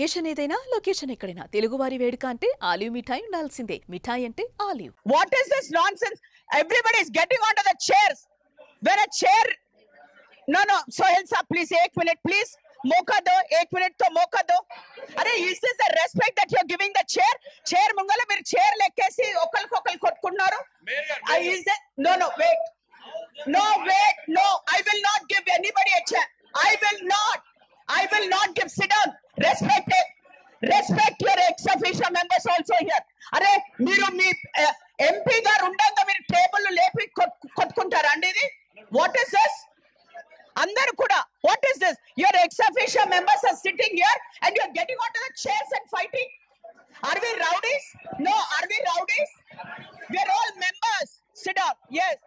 Occasion ఏదైనా location ఎక్కడైనా తెలుగువారి వేడుక అంటే ఆలివ్ మిఠాయి ఉండాల్సిందే. మిఠాయి అంటే olive. What is this nonsense? Everybody is getting onto the chairs. When a chair, no, Sohail sir, please, 1 minute, please. Moka do, 1 minute to moka do. Are, is this the respect that you're giving the chair? Chair mungala meer chair lekkesi okal kotkunnaru. Is that no, wait. No, wait, no. I will not give anybody a chair. I will not give. Sit down. Respect your ex officio members also here. అరే మీరు మీ MP గారు ఉండగా మీరు table లేపి కొట్టుకుంటారా అండి? ఇది what is this? అందరూ కూడా what is this? Your ex official members are sitting here and you are getting on to the chairs and fighting. Are we rowdies? No. Are we rowdies? We are all members. Sit down. yes.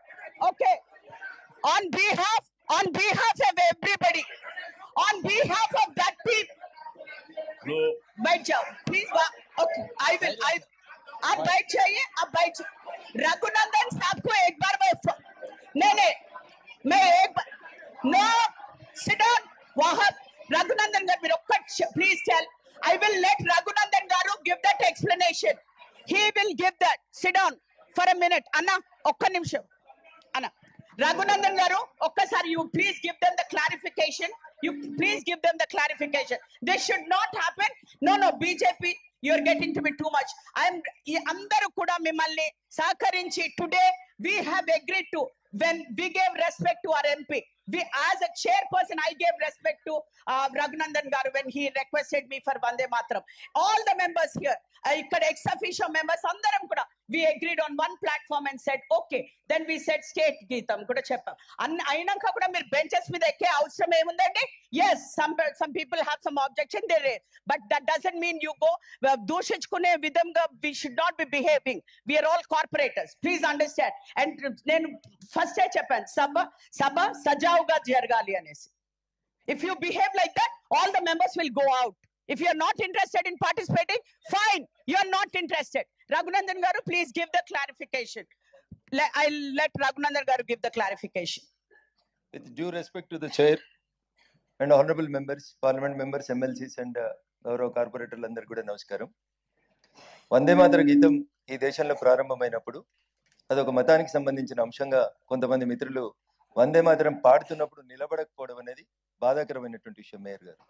Okay. On behalf of everybody, on behalf of that people, No. बैठ जाओ please. Okay, I will. आप बैठ जाइए, आप बैठ. रघुनंदन साहब को एक बार मैं एक बार नो सिट डाउन. वहां रघुनंदन गाరు మీరు ఒక్క please tell. I will let Raghunandan garu give that explanation. He will give that. Sit down for a minute. అన్న ఒక్క నిమిషం అన్న. Raghunandan garu ఒక్కసారి you please give them the clarification. You please give them the clarification. This should not happen. No, BJP, you are getting to be too much. Andaru kuda mimmalni sahakarinchi today we have agreed to, when we gave respect to our MP. We, as a chairperson, I gave respect to Raghunandan garu when he requested me for Vande Mataram. All the members here, ikkada ex officio members andaram kuda we agreed on one platform and said okay. Then we said state geetam kuda cheppam. Ainanka kuda meer benches మీద ఎక్కే అవసరం ఏముందండి? Yes, some people have some objection there, but that doesn't mean you go దూషించుకునే విధంగా we should not be behaving. We are all corporators, please understand. And నేను first చెప్పాను సభ సజావుగా జరగాలి అనేసి. If you behave like that, all the members will go out. If you are not interested in participating, fine, you are not interested. Raghunandan garu, please give the clarification. I'll let Raghunandan garu give the clarification. With due respect to the chair and honorable members, parliament members, MLCs and గౌరవ కార్పొరేటర్లు అందరికీ కూడా నమస్కారం. వందే మాతర గీతం ఈ దేశంలో ప్రారంభమైనప్పుడు అదొక మతానికి సంబంధించిన అంశంగా కొంతమంది మిత్రులు వందే మాతరం పాడుతున్నప్పుడు నిలబడకపోవడం అనేది బాధాకరమైనటువంటి విషయం. మేయర్ గారు,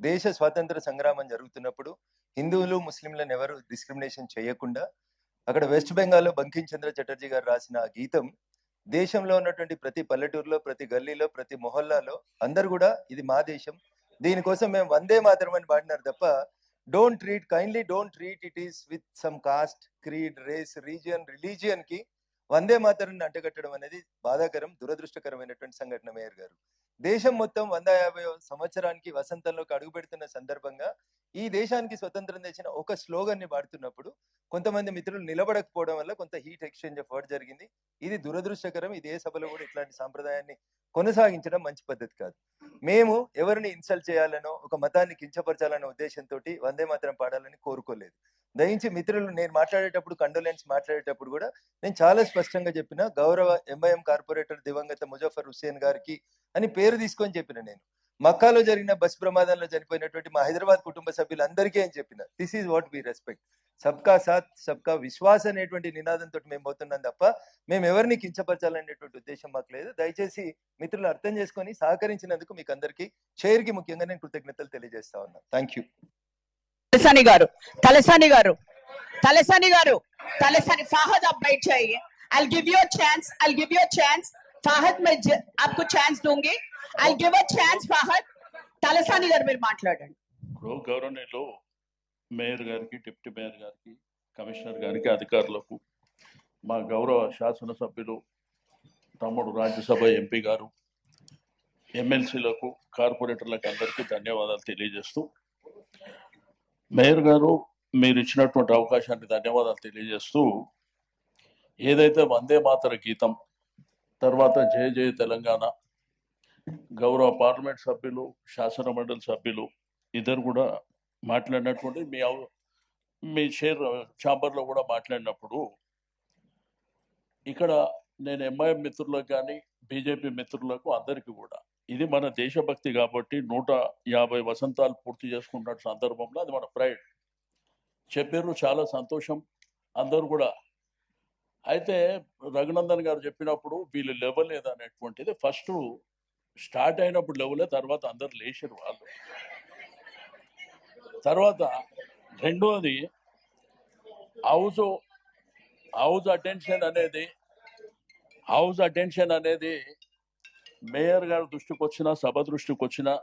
దేశ స్వాతంత్ర సంగ్రామం జరుగుతున్నప్పుడు హిందువులు ముస్లింలను ఎవరు డిస్క్రిమినేషన్ చేయకుండా అక్కడ వెస్ట్ బెంగాల్లో బంకిం చంద్ర చటర్జీ గారు రాసిన ఆ గీతం దేశంలో ఉన్నటువంటి ప్రతి పల్లెటూరులో, ప్రతి గల్లీలో, ప్రతి మొహల్లాలో అందరు కూడా ఇది మా దేశం, దీనికోసం మేము వందే మాతరం అని పాడినారు తప్ప kindly don't treat it is with some caste, creed, race, religion కి వందే మాతరాన్ని అంటగట్టడం అనేది బాధాకరం, దురదృష్టకరమైనటువంటి సంఘటన. మేయర్ గారు, దేశం మొత్తం 150వ సంవత్సరానికి వసంతంలోకి అడుగు పెడుతున్న సందర్భంగా ఈ దేశానికి స్వతంత్రం తెచ్చిన ఒక స్లోగన్ ని పాడుతున్నప్పుడు కొంతమంది మిత్రులు నిలబడకపోవడం వల్ల కొంత హీట్ ఎక్స్చేంజ్ ఆఫ్ వర్డ్ జరిగింది. ఇది దురదృష్టకరం. ఇది ఏ సభలో కూడా ఇట్లాంటి సాంప్రదాయాన్ని కొనసాగించడం మంచి పద్ధతి కాదు. మేము ఎవరిని ఇన్సల్ట్ చేయాలనో ఒక మతాన్ని కించపరచాలనే ఉద్దేశంతో వందే మాతరం పాడాలని కోరుకోలేదు. దయించి మిత్రులు, నేను మాట్లాడేటప్పుడు కండోలెన్స్ మాట్లాడేటప్పుడు కూడా నేను చాలా స్పష్టంగా చెప్పిన, గౌరవ ఎంఐఎం కార్పొరేటర్ దివంగత ముజఫర్ హుస్సేన్ గారికి అని పేరు తీసుకొని చెప్పిన. నేను మక్కాలో జరిగిన బస్ ప్రమాదంలో చనిపోయినటువంటి మా హైదరాబాద్ కుటుంబ సభ్యులందరికీ అని చెప్పిన. This is what we respect. సబ్కా సాత్ సబ్కా విశ్వాస్ అనేటువంటి నినాదంతో మేము పోతున్నాం తప్ప మేము ఎవరిని కించపరచాలనేటువంటి ఉద్దేశం మాకు లేదు. దయచేసి మిత్రులు అర్థం చేసుకొని సహకరించినందుకు మీకు అందరికీ, చైర్కి ముఖ్యంగా నేను కృతజ్ఞతలు తెలియజేస్తా ఉన్నాను. Thank you. तलसानी गारू, फाहद आप बैठ जाइए. I'll give you a chance. Fahad, मैं आपको ఛాన్స్ दूंगी. I'll give a chance. Fahad, Talasani గారు మీరు మాట్లాడండి. గౌరవనీయులు మేయర్ గారికి, డిప్యూటీ మేయర్ గారికి, కమిషనర్ గారికి, అధికారులకు, మా గౌరవ శాసనసభ్యులు తమ్ముడు రాజ్యసభ ఎంపీ గారు, ఎమ్మెల్సీలకు, కార్పొరేటర్లకు అందరికీ ధన్యవాదాలు తెలియజేస్తూ, మేయర్ గారు మీరు ఇచ్చినటువంటి అవకాశానికి ధన్యవాదాలు తెలియజేస్తూ, ఏదైతే వందే మాతర గీతం తర్వాత జయ జయ తెలంగాణ గౌరవ పార్లమెంట్ సభ్యులు, శాసన మండలి సభ్యులు ఇద్దరు కూడా మాట్లాడినటువంటి మీ ఛాంబర్లో కూడా మాట్లాడినప్పుడు ఇక్కడ నేను ఎంఐఎం మిత్రులకు కానీ బీజేపీ మిత్రులకు అందరికీ కూడా ఇది మన దేశభక్తి కాబట్టి 150 వసంతాలు పూర్తి చేసుకున్న సందర్భంలో అది మన ప్రైడ్. చెప్పారు, చాలా సంతోషం అందరూ కూడా. అయితే రఘునందన్ గారు చెప్పినప్పుడు వీళ్ళు లేవలేదు అనేటువంటిది ఫస్ట్ స్టార్ట్ అయినప్పుడు లేవలే, తర్వాత అందరు లేచారు వాళ్ళు. తర్వాత రెండోది హౌస్ అటెన్షన్ అనేది మేయర్ గారి దృష్టికి వచ్చినా, సభ దృష్టికి వచ్చినా,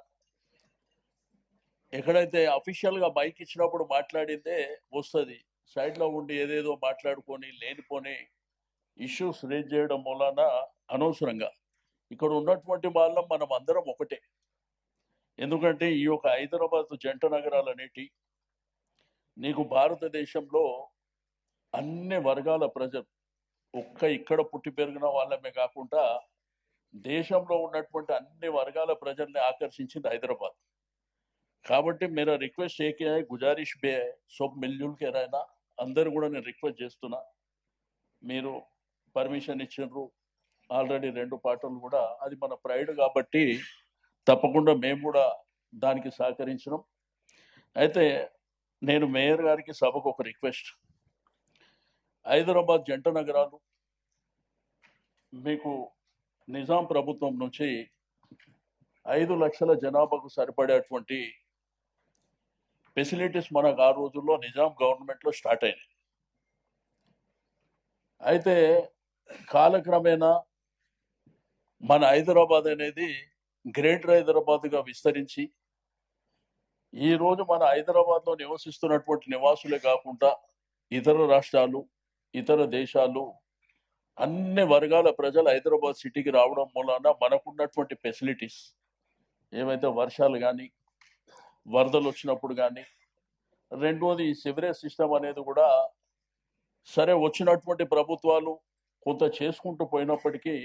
ఎక్కడైతే అఫీషియల్ గా మైక్ ఇచ్చినప్పుడు మాట్లాడిందే వస్తుంది. సైడ్ లో ఉండి ఏదేదో మాట్లాడుకొని లేనిపోని ఇష్యూస్ రేజ్ చేయడం మూలాన అనవసరంగా ఇక్కడ ఉన్నటువంటి వాళ్ళం మనం అందరం ఒకటే. ఎందుకంటే ఈ యొక్క హైదరాబాద్ జంట నగరాలు అనేటి నీకు భారతదేశంలో అన్ని వర్గాల ప్రజలు ఒక్క ఇక్కడ పుట్టి పెరిగిన వాళ్ళమే కాకుండా దేశంలో ఉన్నటువంటి అన్ని వర్గాల ప్రజల్ని ఆకర్షించింది హైదరాబాద్. కాబట్టి मेरा रिक्वेस्ट है कि गुजारिश भी है सब मिलजुल के रहना. అందరు కూడా నేను రిక్వెస్ట్ చేస్తున్నా, మీరు పర్మిషన్ ఇచ్చిండ్రు ఆల్రెడీ 2 పాటలు కూడా, అది మన ప్రైడ్ కాబట్టి తప్పకుండా మేము కూడా దానికి సహకరించినాం. అయితే నేను మేయర్ గారికి సభకు ఒక రిక్వెస్ట్, హైదరాబాద్ జంట నగరాలు మీకు నిజాం ప్రభుత్వం నుంచి 5 లక్షల జనాభాకు సరిపడేటువంటి ఫెసిలిటీస్ మనకు ఆ రోజుల్లో నిజాం గవర్నమెంట్లో స్టార్ట్ అయినాయి. అయితే కాలక్రమేణా మన హైదరాబాద్ అనేది గ్రేటర్ హైదరాబాద్గా విస్తరించి ఈ రోజు మన హైదరాబాద్లో నివసిస్తున్నటువంటి నివాసులే కాకుండా ఇతర రాష్ట్రాలు, ఇతర దేశాలు, అన్ని వర్గాల ప్రజలు హైదరాబాద్ సిటీకి రావడం మూలాన మనకున్నటువంటి ఫెసిలిటీస్ ఏవైతే వర్షాలు కానీ, వరదలు వచ్చినప్పుడు కానీ, రెండోది ఈ సివరేజ్ సిస్టమ్ అనేది కూడా సరే వచ్చినటువంటి ప్రభుత్వాలు కొంత చేసుకుంటూ పోయినప్పటికీ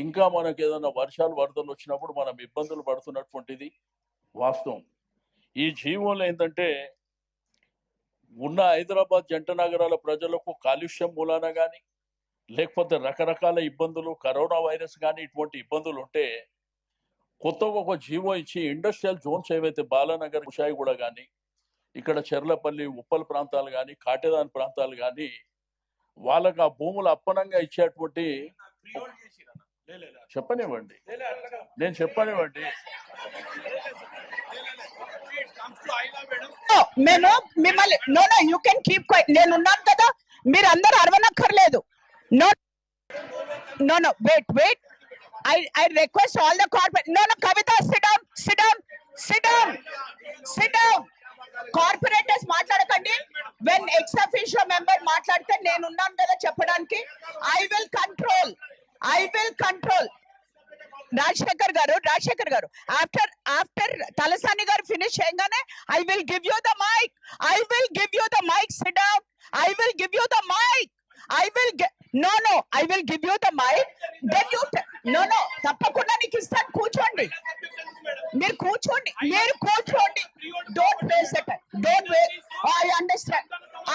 ఇంకా మనకు ఏదైనా వర్షాలు వరదలు వచ్చినప్పుడు మనం ఇబ్బందులు పడుతున్నటువంటిది వాస్తవం. ఈ జీవోలో ఏంటంటే ఉన్న హైదరాబాద్ జంట నగరాల ప్రజలకు కాలుష్యం మూలాన కానీ, లేకపోతే రకరకాల ఇబ్బందులు, కరోనా వైరస్ కానీ ఇటువంటి ఇబ్బందులు ఉంటే కొత్తగా ఒక జీవో ఇచ్చి ఇండస్ట్రియల్ జోన్స్ ఏవైతే బాలానగర్, కుషాయిగూడ కానీ, ఇక్కడ చెర్లపల్లి, ఉప్పల్ ప్రాంతాలు కానీ, కాటేదాన్ ప్రాంతాలు కానీ వాళ్ళకి ఆ భూములు అప్పనంగా ఇచ్చేటువంటి చెప్పనివ్వండి, నేను చెప్పనివ్వండి. మేము మిమ్మల్ని no you can keep quiet. నేను ఉన్నాను కదా, మీరు అందరూ అరవనక్కర్లేదు. No no no wait I request all the corporate. No, Kavita, sit down. Corporators మాట్లాడకండి. When ex officio member మాట్లాడితే నేను ఉన్నాను కదా చెప్పడానికి. I will control. రాజశేఖర్ గారు after తలసాని గారు ఫినిష్ చేయగానే I will give you the mic. Sit down. I will give you the mic. I will give you the mic. Then you no తప్పకుండా నీకు ఇస్తాను. కూర్చోండి, మీరు కూర్చోండి. Don't waste it. Don't wait. I understand.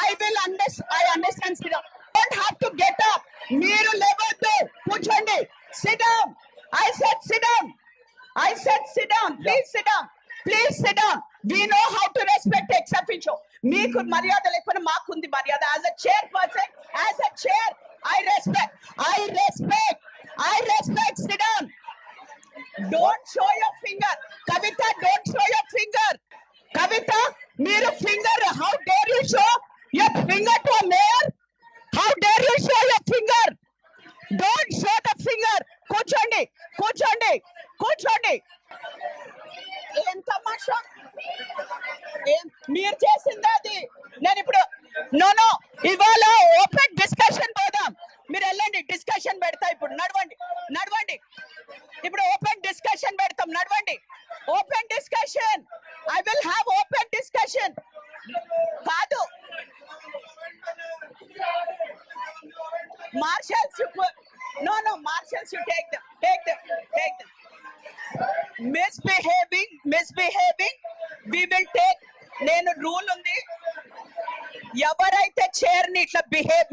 I understand. Sit down. Don't have to get up. మీరు లేవద్దు, కూర్చోండి. Sit down. I said sit down. Please sit down. We know how to respect ex officio. మీకు మర్యాద లేకపోతే మాకుంది మర్యాద. As a chairperson, as a chair, I respect. Sit down. Don't show your finger. Kavita, don't show your finger. Kavita, మీరు finger. How dare you show your finger to a mayor? How dare you show your finger? Don't show the finger. కూర్చోండి. ఏం తమాషా, మీరు చేసింది అది. నేను ఇప్పుడు no ఇవాళ ఓపెన్ డిస్కషన్ పోదాం. మీరు వెళ్ళండి, డిస్కషన్ పెడతా. ఇప్పుడు నడవండి. ఇప్పుడు ఓపెన్ డిస్కషన్ పెడతాం. నడవండి. Open discussion. I will have open discussion. కాదు, marshals marshals, you take them. Misbehaving, we will take. నేను రూల్ ఉంది, ఎవరైతే చైర్ ని ఇట్లా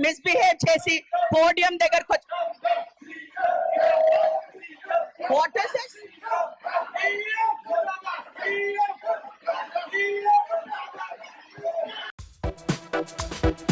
మిస్బిహేవ్ చేసి పోడియం దగ్గరకు వచ్చి, what is this? Thank you.